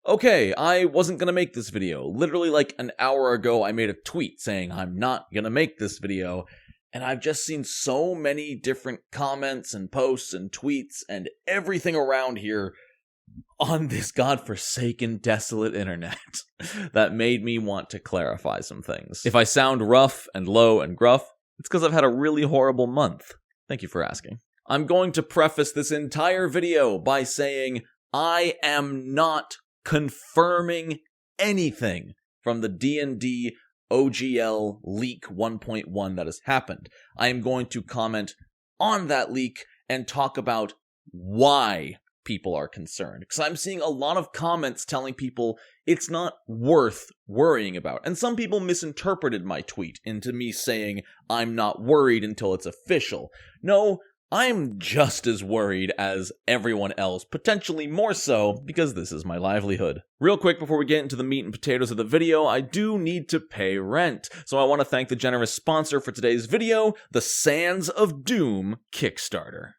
Okay, I wasn't gonna make this video. Literally like an hour ago I made a tweet saying I'm not gonna make this video, and I've just seen so many different comments and posts and tweets and everything around here on this godforsaken, desolate internet that made me want to clarify some things. If I sound rough and low and gruff, it's because I've had a really horrible month. Thank you for asking. I'm going to preface this entire video by saying I am not confirming anything from the D&D OGL leak 1.1 that has happened. I am going to comment on that leak and talk about why people are concerned. Because I'm seeing a lot of comments telling people it's not worth worrying about. And some people misinterpreted my tweet into me saying I'm not worried until it's official. No, I'm just as worried as everyone else, potentially more so, because this is my livelihood. Real quick before we get into the meat and potatoes of the video, I do need to pay rent. So I want to thank the generous sponsor for today's video, the Sands of Doom Kickstarter.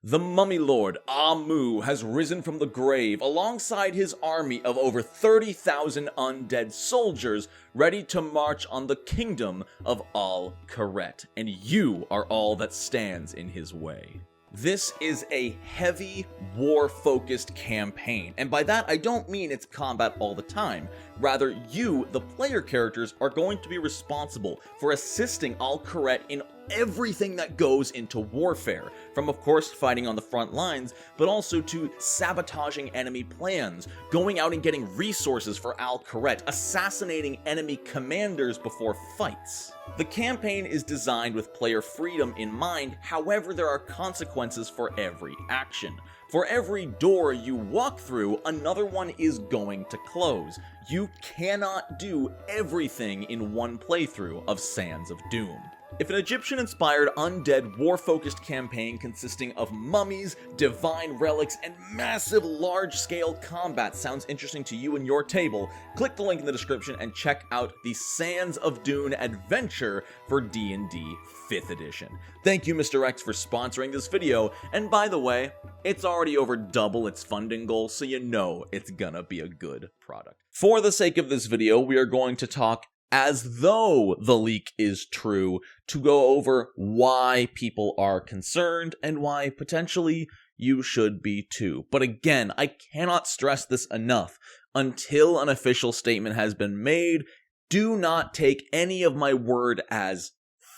The Mummy Lord, Amu, has risen from the grave alongside his army of over 30,000 undead soldiers ready to march on the kingdom of Al-Kharet, and you are all that stands in his way. This is a heavy, war-focused campaign, and by that I don't mean it's combat all the time. Rather, you, the player characters, are going to be responsible for assisting Al-Kharet in everything that goes into warfare, from of course fighting on the front lines, but also to sabotaging enemy plans, going out and getting resources for Al-Kharet, assassinating enemy commanders before fights. The campaign is designed with player freedom in mind, however there are consequences for every action. For every door you walk through, another one is going to close. You cannot do everything in one playthrough of Sands of Doom. If an Egyptian-inspired undead war-focused campaign consisting of mummies, divine relics, and massive large-scale combat sounds interesting to you and your table, click the link in the description and check out the Sands of Doom adventure for D&D 5th edition. Thank you Mr. X for sponsoring this video, and by the way, it's already over double its funding goal, so you know it's gonna be a good product. For the sake of this video, we are going to talk as though the leak is true, to go over why people are concerned and why potentially you should be too. But again, I cannot stress this enough. Until an official statement has been made, do not take any of my word as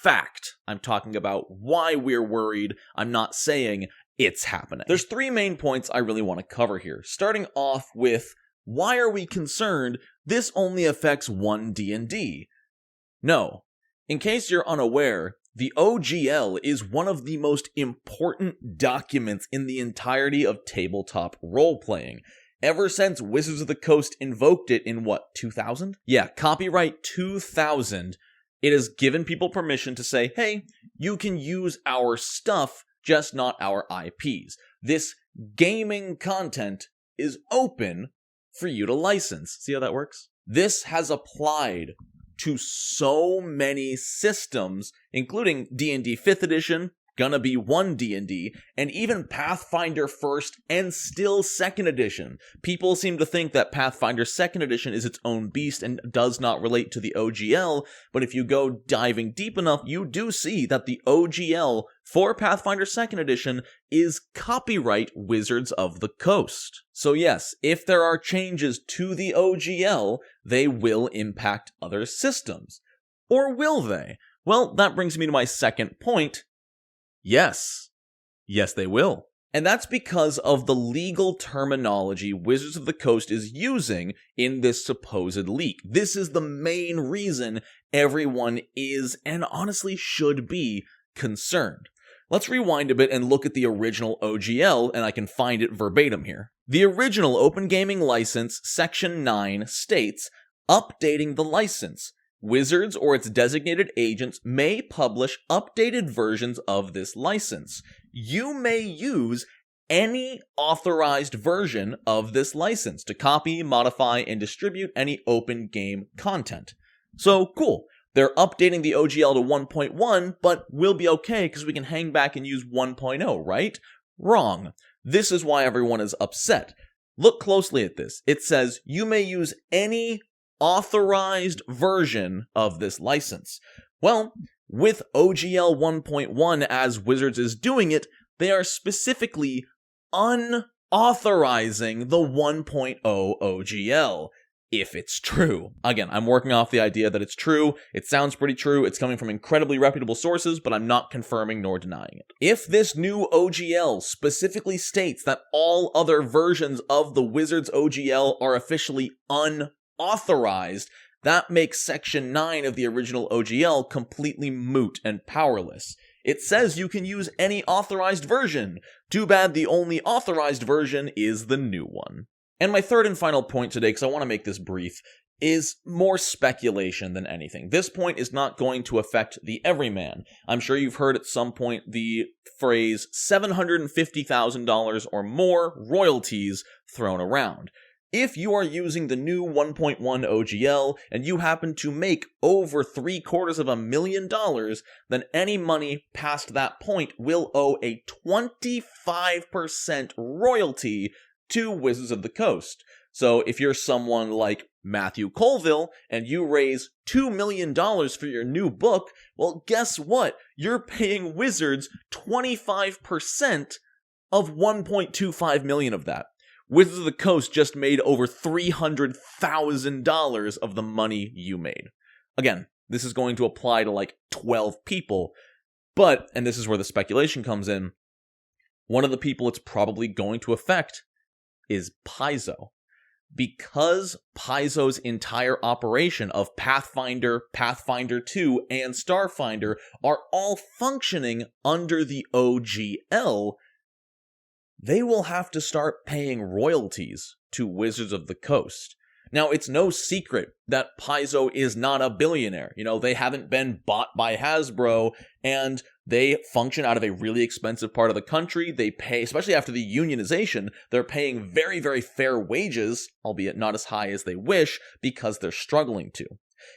fact. I'm talking about why we're worried. I'm not saying it's happening. There's three main points I really want to cover here, starting off with why are we concerned? This only affects OneD&D. No. In case you're unaware, the OGL is one of the most important documents in the entirety of tabletop role-playing. Ever since Wizards of the Coast invoked it in, 2000? Yeah, copyright 2000, it has given people permission to say, hey, you can use our stuff, just not our IPs. This gaming content is open for you to license. See how that works? This has applied to so many systems, including D&D 5th edition, gonna be OneD&D, and even Pathfinder 1st and still 2nd edition. People seem to think that Pathfinder 2nd edition is its own beast and does not relate to the OGL, but if you go diving deep enough, you do see that the OGL for Pathfinder 2nd edition is copyright Wizards of the Coast. So yes, if there are changes to the OGL, they will impact other systems. Or will they? Well, that brings me to my second point. Yes. Yes, they will. And that's because of the legal terminology Wizards of the Coast is using in this supposed leak. This is the main reason everyone is, and honestly should be, concerned. Let's rewind a bit and look at the original OGL, and I can find it verbatim here. The original Open Gaming License, Section 9, states, updating the license. Wizards or its designated agents may publish updated versions of this license. You may use any authorized version of this license to copy, modify, and distribute any open game content. So, cool. They're updating the OGL to 1.1, but we'll be okay because we can hang back and use 1.0, right? Wrong. This is why everyone is upset. Look closely at this. It says you may use any authorized version of this license. Well, with OGL 1.1 as Wizards is doing it, they are specifically unauthorizing the 1.0 OGL. If it's true. Again, I'm working off the idea that it's true. It sounds pretty true. It's coming from incredibly reputable sources, but I'm not confirming nor denying it. If this new OGL specifically states that all other versions of the Wizards OGL are officially unauthorized, that makes Section 9 of the original OGL completely moot and powerless. It says you can use any authorized version. Too bad the only authorized version is the new one. And my third and final point today, because I want to make this brief, is more speculation than anything. This point is not going to affect the everyman. I'm sure you've heard at some point the phrase $750,000 or more royalties thrown around. If you are using the new 1.1 OGL and you happen to make over $750,000, then any money past that point will owe a 25% royalty to Wizards of the Coast. So if you're someone like Matthew Colville and you raise $2 million for your new book, well, guess what? You're paying Wizards 25% of $1.25 million of that. Wizards of the Coast just made over $300,000 of the money you made. Again, this is going to apply to like 12 people, but, and this is where the speculation comes in, one of the people it's probably going to affect is Paizo. Because Paizo's entire operation of Pathfinder, Pathfinder 2, and Starfinder are all functioning under the OGL, they will have to start paying royalties to Wizards of the Coast. Now, it's no secret that Paizo is not a billionaire. You know, they haven't been bought by Hasbro, and they function out of a really expensive part of the country. They pay, especially after the unionization, they're paying very, very fair wages, albeit not as high as they wish, because they're struggling to.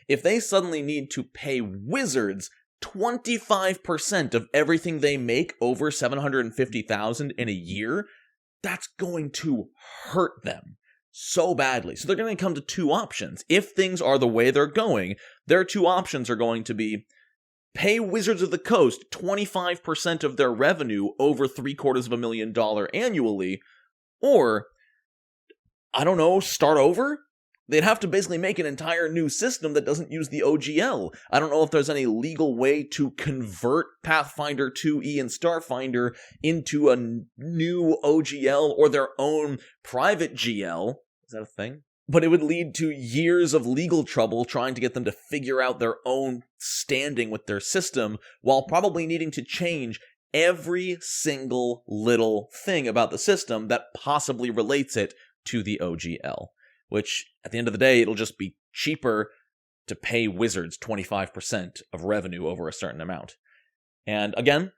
If they suddenly need to pay Wizards 25% of everything they make over $750,000 in a year, that's going to hurt them so badly. So they're going to come to two options. If things are the way they're going, their two options are going to be pay Wizards of the Coast 25% of their revenue over $750,000 annually, or, I don't know, start over? They'd have to basically make an entire new system that doesn't use the OGL. I don't know if there's any legal way to convert Pathfinder 2E and Starfinder into a new OGL or their own private GL. Is that a thing? But it would lead to years of legal trouble trying to get them to figure out their own standing with their system, while probably needing to change every single little thing about the system that possibly relates it to the OGL. Which, at the end of the day, it'll just be cheaper to pay Wizards 25% of revenue over a certain amount. And again,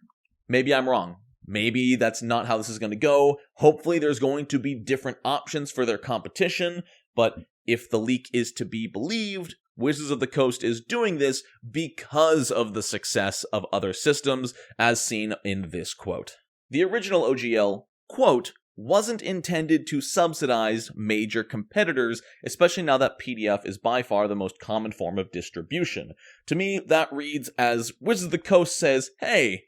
maybe I'm wrong. Maybe that's not how this is going to go. Hopefully there's going to be different options for their competition, but if the leak is to be believed, Wizards of the Coast is doing this because of the success of other systems, as seen in this quote. The original OGL, quote, wasn't intended to subsidize major competitors, especially now that PDF is by far the most common form of distribution. To me, that reads as Wizards of the Coast says, hey,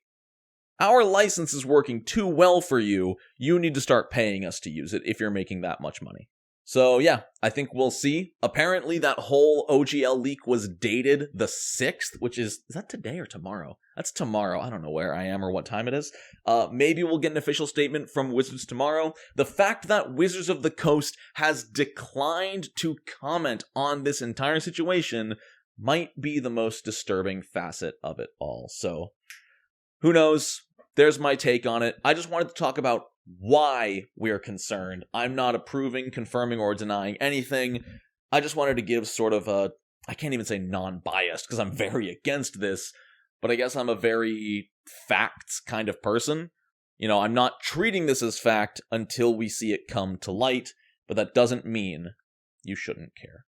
our license is working too well for you. You need to start paying us to use it if you're making that much money. So yeah, I think we'll see. Apparently that whole OGL leak was dated the 6th, which is that today or tomorrow? That's tomorrow. I don't know where I am or what time it is. Maybe we'll get an official statement from Wizards tomorrow. The fact that Wizards of the Coast has declined to comment on this entire situation might be the most disturbing facet of it all. So, who knows? There's my take on it. I just wanted to talk about why we're concerned. I'm not approving, confirming, or denying anything. I just wanted to give sort of a, I can't even say non-biased, because I'm very against this, but I guess I'm a very facts kind of person. You know, I'm not treating this as fact until we see it come to light, but that doesn't mean you shouldn't care.